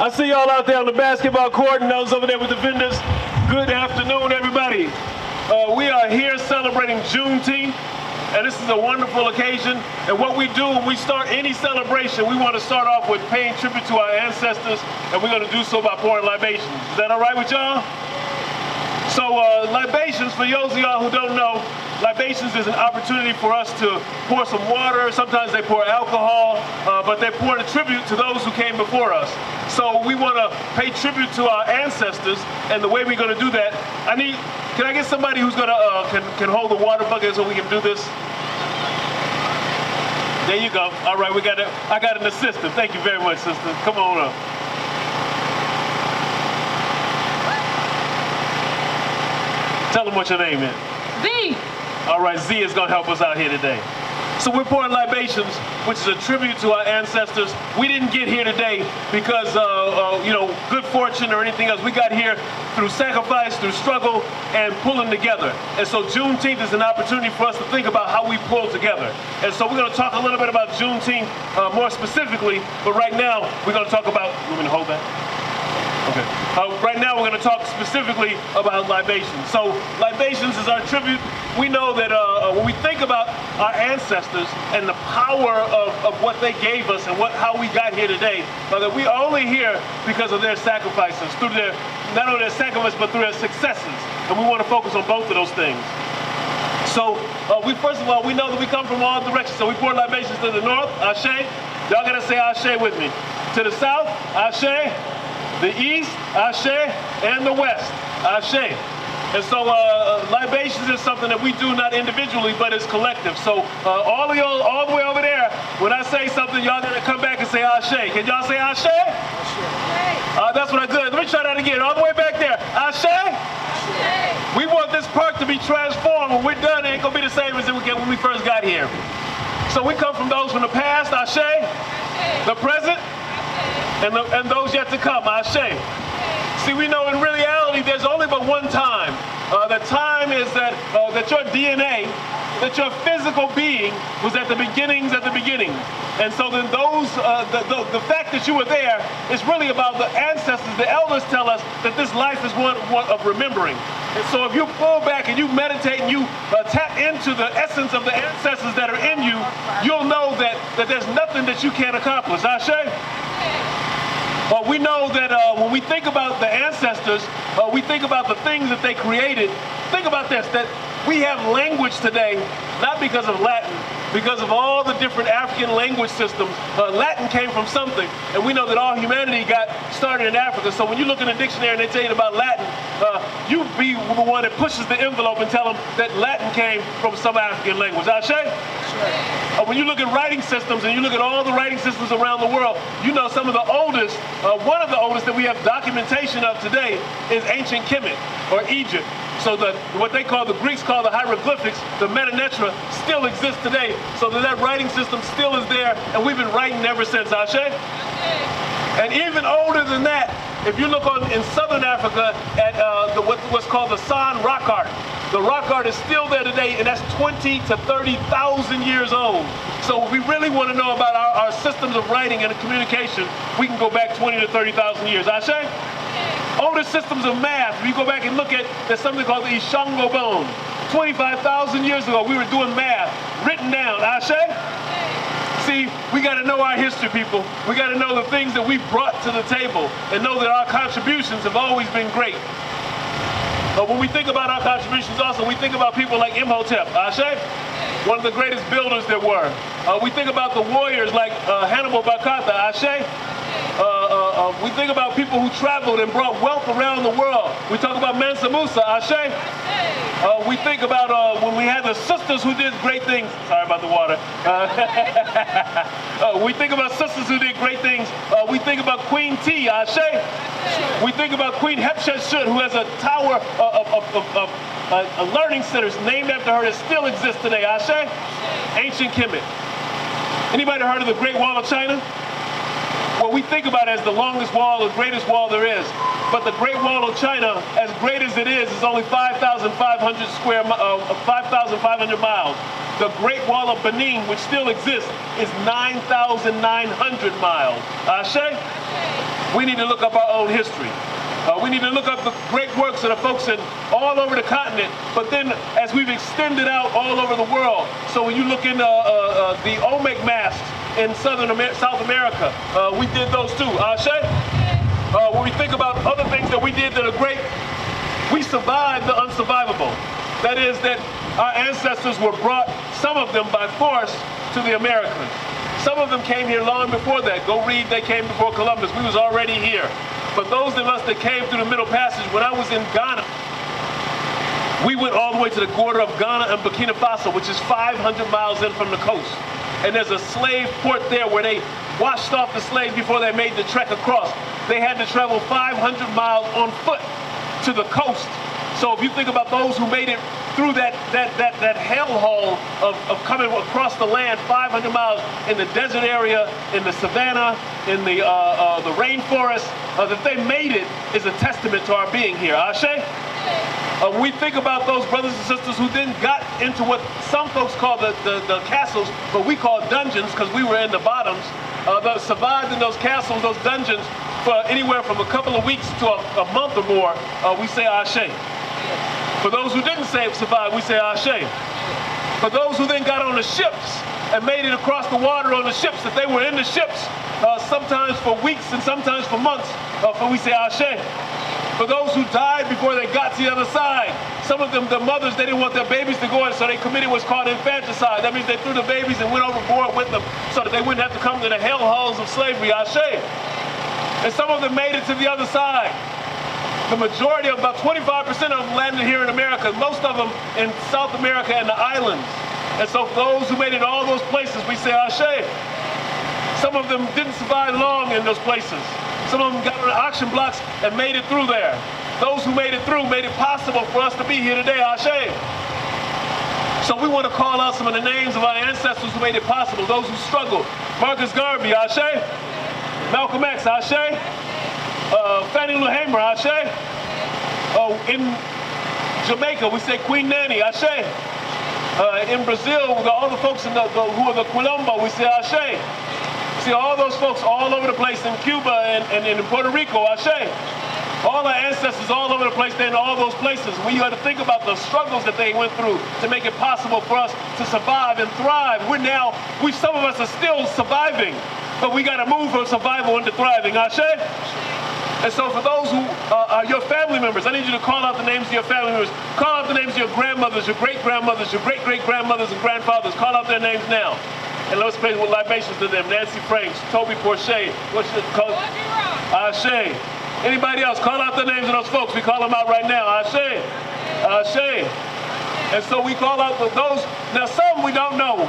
I see y'all out there on the basketball court and those over there with the vendors. Good afternoon, everybody. We are here celebrating Juneteenth, and this is a wonderful occasion. And what we do when we start any celebration, we want to start off with paying tribute to our ancestors, and we're going to do so by pouring libations. Is that all right with y'all? So libations, for those of y'all who don't know, libations is an opportunity for us to pour some water. Sometimes they pour alcohol, but they pour a tribute to those who came before us. So we want to pay tribute to our ancestors, and the way we're going to do that, can I get somebody who's going to can hold the water bucket so we can do this? There you go. All right, I got an assistant. Thank you very much, sister. Come on up. Tell them what your name is. Z. All right, Z is going to help us out here today. So we're pouring libations, which is a tribute to our ancestors. We didn't get here today because, good fortune or anything else. We got here through sacrifice, through struggle, and pulling together. And so Juneteenth is an opportunity for us to think about how we pull together. And so we're going to talk a little bit about Juneteenth more specifically, but right now we're going to talk about, you want me to hold that? Okay. Right now we're going to talk specifically about libations. So libations is our tribute. We know that when we think about our ancestors and the power of what they gave us and how we got here today, that we are only here because of their sacrifices, through not only their sacrifice, but through their successes. And we want to focus on both of those things. So first of all, we know that we come from all directions. So we pour libations to the north, Ashe. Y'all got to say Ashe with me. To the south, Ashe. The east, Ashe, and the west, Ashe. And so libations is something that we do not individually, but it's collective. So all of y'all, all the way over there, when I say something, y'all gotta come back and say Ashe. Can y'all say Ashe? That's what I did. Let me try that again. All the way back there. Ashe? Ashe. We want this park to be transformed. When we're done, it ain't gonna be the same as when we first got here. So we come from those from the past, Ashe, the present, and those yet to come, Ashe. See, we know in reality there's only but one time. The time is that your DNA, that your physical being was at the beginnings. And so then the fact that you were there is really about the ancestors. The elders tell us that this life is one of remembering. And so if you pull back and you meditate and you tap into the essence of the ancestors that are in you, you'll know that there's nothing that you can't accomplish. Ashe? We know that when we think about the ancestors, we think about the things that they created. Think about this, that we have language today, not because of Latin, because of all the different African language systems. Latin came from something, and we know that all humanity got started in Africa. So when you look in a dictionary and they tell you about Latin, you be the one that pushes the envelope and tell them that Latin came from some African language. Ashe? When you look at writing systems and you look at all the writing systems around the world, you know some of the oldest, one of the oldest that we have documentation of today is ancient Kemet, or Egypt. So what the Greeks call the hieroglyphics, the Meta Netra, still exists today. So that writing system still is there, and we've been writing ever since, Ashe? And even older than that, if you look in southern Africa at what's called the San rock art, the rock art is still there today, and that's 20 to 30,000 years old. So if we really want to know about our systems of writing and communication, we can go back 20 to 30,000 years. Ashe? Older systems of math, if you go back and look at, there's something called the Ishango bone. 25,000 years ago, we were doing math, written down. Ashe? See, we got to know our history, people. We got to know the things that we brought to the table and know that our contributions have always been great. But when we think about our contributions also, we think about people like Imhotep, Ashe? One of the greatest builders there were. We think about the warriors like Hannibal Barcata, Ashe? We think about people who traveled and brought wealth around the world. We talk about Mansa Musa, Ashe? We think about when we had the sisters who did great things. Sorry about the water. We think about sisters who did great things. We think about Queen T, Ashe? We think about Queen Hatshepsut, who has a tower of learning centers named after her that still exists today, Ashe? Ancient Kemet. Anybody heard of the Great Wall of China? What we think about as the longest wall, the greatest wall there is. But the Great Wall of China, as great as it is only 5,500 miles. The Great Wall of Benin, which still exists, is 9,900 miles. Ashe? we need to look up our own history. We need to look up the great works of the folks in all over the continent, but then as we've extended out all over the world. So when you look into the Olmec masks in South America, we did those too. Ashe? When we think about other things that we did that are great, we survived the unsurvivable. That is that our ancestors were brought, some of them by force, to the Americas. Some of them came here long before that. Go read, they came before Columbus. We was already here. But those of us that came through the Middle Passage, when I was in Ghana, we went all the way to the border of Ghana and Burkina Faso, which is 500 miles in from the coast. And there's a slave port there where they washed off the slaves before they made the trek across. They had to travel 500 miles on foot to the coast. So if you think about those who made it through that hellhole of coming across the land 500 miles in the desert area, in the savannah, in the rainforest, that they made it is a testament to our being here. Ashe? We think about those brothers and sisters who then got into what some folks call the castles, but we call dungeons because we were in the bottoms, that survived in those castles, those dungeons, for anywhere from a couple of weeks to a month or more. We say Ashe. For those who didn't survive, we say Ashe. For those who then got on the ships and made it across the water on the ships, that they were in the ships sometimes for weeks and sometimes for months, we say Ashe. For those who died before they got to the other side, some of them, the mothers, they didn't want their babies to go in, so they committed what's called infanticide. That means they threw the babies and went overboard with them so that they wouldn't have to come to the hellholes of slavery. Ashe. And some of them made it to the other side. The majority, about 25% of them landed here in America, most of them in South America and the islands. And so for those who made it all those places, we say Ashe. Some of them didn't survive long in those places. Some of them got on the auction blocks and made it through there. Those who made it through made it possible for us to be here today, Ashe. So we want to call out some of the names of our ancestors who made it possible, those who struggled. Marcus Garvey, Ashe. Malcolm X, Ashe. Fannie Lou Hamer, Ashe. In Jamaica, we say Queen Nanny, Ashe. In Brazil, all the folks who are the Quilombo, we say Ashe. See all those folks all over the place in Cuba and in Puerto Rico, Ashe. All our ancestors all over the place, they're in all those places. We got to think about the struggles that they went through to make it possible for us to survive and thrive. Some of us are still surviving, but we got to move from survival into thriving, Ashe. And so for those who are your family members, I need you to call out the names of your family members. Call out the names of your grandmothers, your great-grandmothers, your great-great-grandmothers and grandfathers. Call out their names now. And let's pray with libations to them. Nancy Franks, Toby Porche, what's your call? Ashe. Anybody else? Call out the names of those folks. We call them out right now. Ashe. Ashe. And so we call out those. Now some we don't know.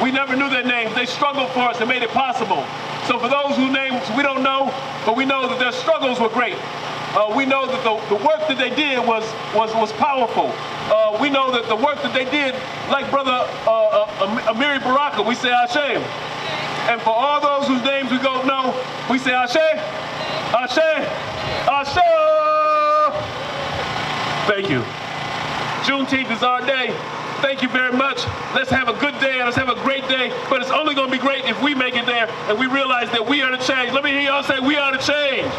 We never knew their names. They struggled for us and made it possible. So for those whose names we don't know, but we know that their struggles were great. We know that the work that they did was powerful. We know that the work that they did, like Brother Amiri Baraka, we say Ashe. And for all those whose names we don't know, we say Ashe, Ashe, Ashe. Thank you. Juneteenth is our day. Thank you very much. Let's have a good day and let's have a great day. But it's only going to be great if we make it there and we realize that we are the change. Let me hear y'all say we are the change.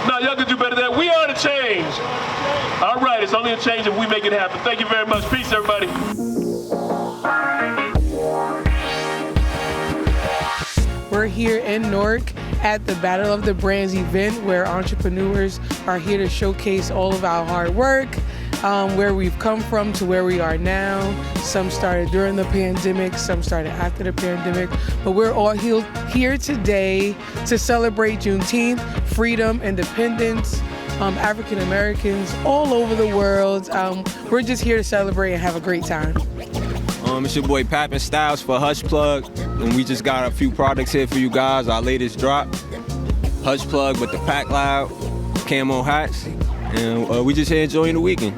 No, y'all can do better than that. We are the change. All right, it's only a change if we make it happen. Thank you very much. Peace, everybody. We're here in Newark at the Battle of the Brands event where entrepreneurs are here to showcase all of our hard work, where we've come from to where we are now. Some started during the pandemic, some started after the pandemic, but we're all here today to celebrate Juneteenth, freedom, independence, African Americans all over the world. We're just here to celebrate and have a great time. It's your boy Pappin Styles for Hush Plug, and we just got a few products here for you guys. Our latest drop, Hush Plug with the Pack Loud camo hats, and we just here enjoying the weekend.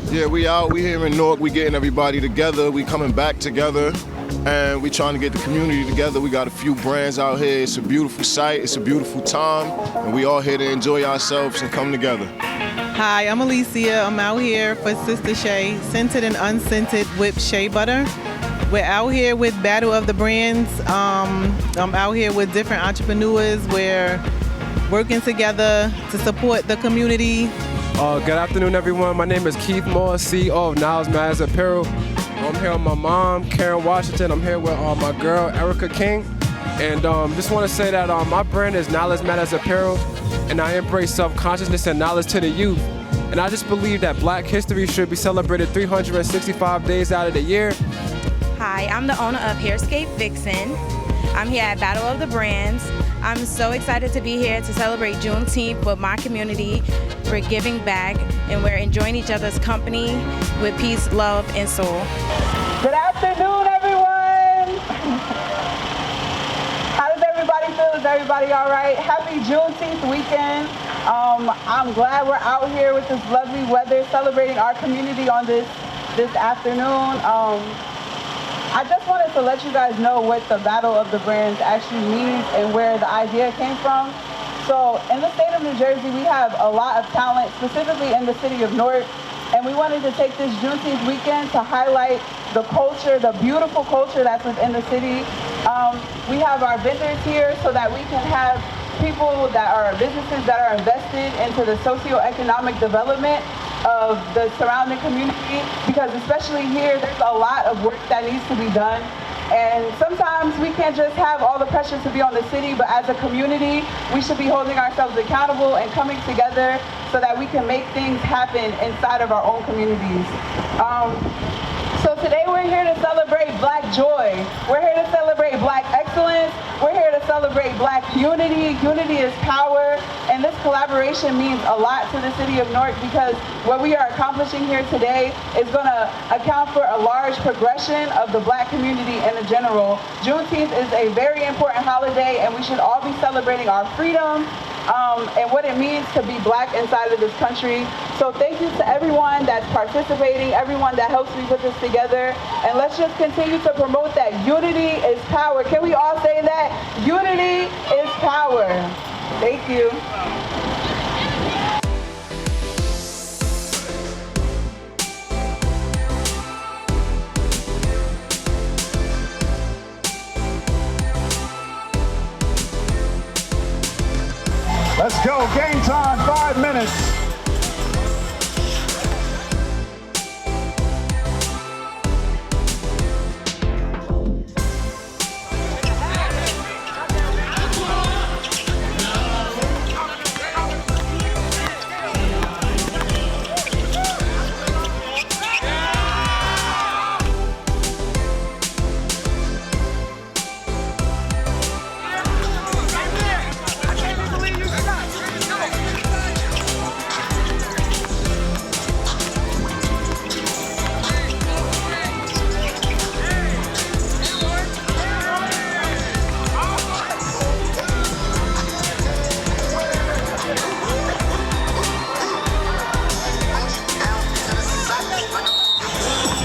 Yeah, we out. We here in Newark. We getting everybody together. We coming back together, and we trying to get the community together. We got a few brands out here. It's a beautiful sight. It's a beautiful time, and we all here to enjoy ourselves and come together. Hi, I'm Alicia. I'm out here for Sister Shea, scented and unscented whipped shea butter. We're out here with Battle of the Brands. I'm out here with different entrepreneurs. We're working together to support the community. Good afternoon, everyone. My name is Keith Moore, CEO of Niles Matters Apparel. I'm here with my mom, Karen Washington. I'm here with my girl, Erica King. And just want to say that my brand is Niles Matters Apparel, and I embrace self-consciousness and knowledge to the youth. And I just believe that Black history should be celebrated 365 days out of the year. Hi, I'm the owner of Hairscape Vixen. I'm here at Battle of the Brands. I'm so excited to be here to celebrate Juneteenth with my community. We're giving back and we're enjoying each other's company with peace, love, and soul. Good afternoon, everyone. How does everybody feel? Is everybody all right? Happy Juneteenth weekend. I'm glad we're out here with this lovely weather celebrating our community on this afternoon. I just wanted to let you guys know what the Battle of the Brands actually means and where the idea came from. So in the state of New Jersey, we have a lot of talent, specifically in the city of Newark, and we wanted to take this Juneteenth weekend to highlight the culture, the beautiful culture that's within the city. We have our vendors here so that we can have people that are businesses that are invested into the socioeconomic development of the surrounding community, because especially here, there's a lot of work that needs to be done. And sometimes we can't just have all the pressure to be on the city, but as a community, we should be holding ourselves accountable and coming together so that we can make things happen inside of our own communities. So today we're here to celebrate Black joy. We're here to celebrate Black excellence. We're here to celebrate Black unity. Unity is power. And this collaboration means a lot to the city of Newark because what we are accomplishing here today is going to account for a large progression of the Black community in general. Juneteenth is a very important holiday and we should all be celebrating our freedom and what it means to be Black inside of this country. So thank you to everyone that's participating, everyone that helps me put this together. And let's just continue to promote that unity is power. Can we all say that? Unity is power. Thank you. Let's go. Game time, 5 minutes.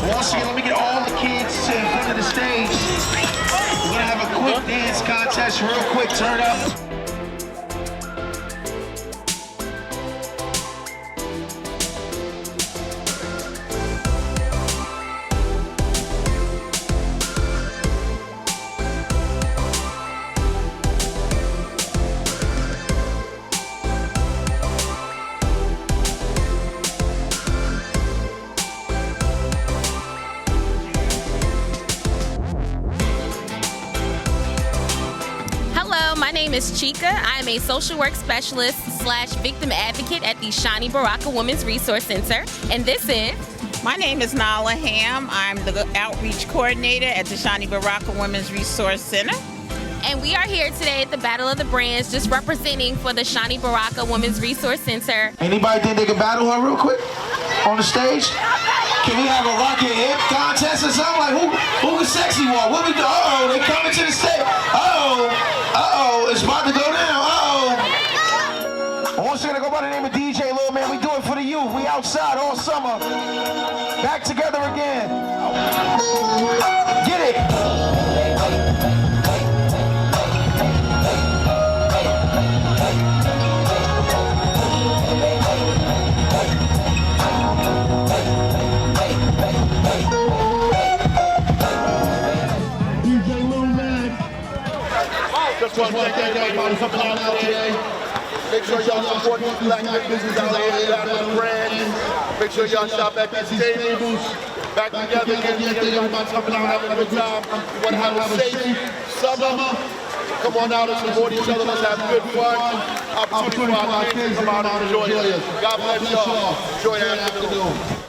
Once again, let me get all the kids to in front of the stage. We're gonna have a quick dance contest, real quick, turn up. My name is Chika. I am a social work specialist / victim advocate at the Shani Baraka Women's Resource Center. And this is... My name is Nala Ham. I'm the outreach coordinator at the Shani Baraka Women's Resource Center. And we are here today at the Battle of the Brands, just representing for the Shani Baraka Women's Resource Center. Anybody think they can battle her real quick on the stage? Can we have a rocket hip contest or something? Like who can sexy walk? What we do? Uh-oh, they coming to the stage. Uh-oh, it's about to go down. Uh-oh. I'm also gonna go by the name of DJ Lil Man. We do it for the youth. We outside all summer. Back together again. Get it. Just want to thank everybody for coming out today. Make sure y'all support these black businesses out here at the brands. Make sure y'all shop at these tables. Back together, everybody coming out, having a good time. We want to have a safe summer. Come on out and support each other. Let's have good fun. Opportunity for our kids to come out and enjoy it. God bless y'all. Enjoy the afternoon.